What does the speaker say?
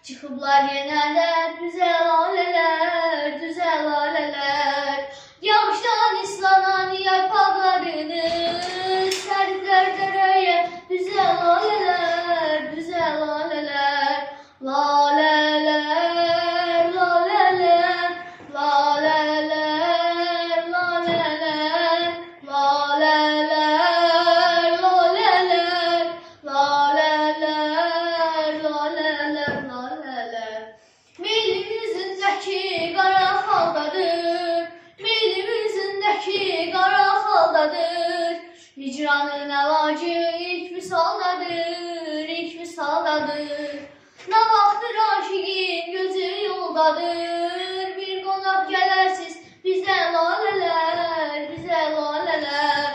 Çıkıblar yenə də düzə lalələr, düzə lalələr. Yağışdan islanan yarpaqlarını səriblər dərəyə, düzə lalələr, düzə lalələr. Lalələr, lalələr, lalələr, lalələr, lalələr, lalələr, lalələr, lalələr, lalələr. Meylim üzündəki qara xaldadır, meylim üzündəki qara xaldadır. Hicranın əlacı ilk misaldadır, ilk misaldadır. Nə vaxtdır aşiqin gözü yoldadır, bir qonaq gələrsiz bizə lalələr, bizə lalələr.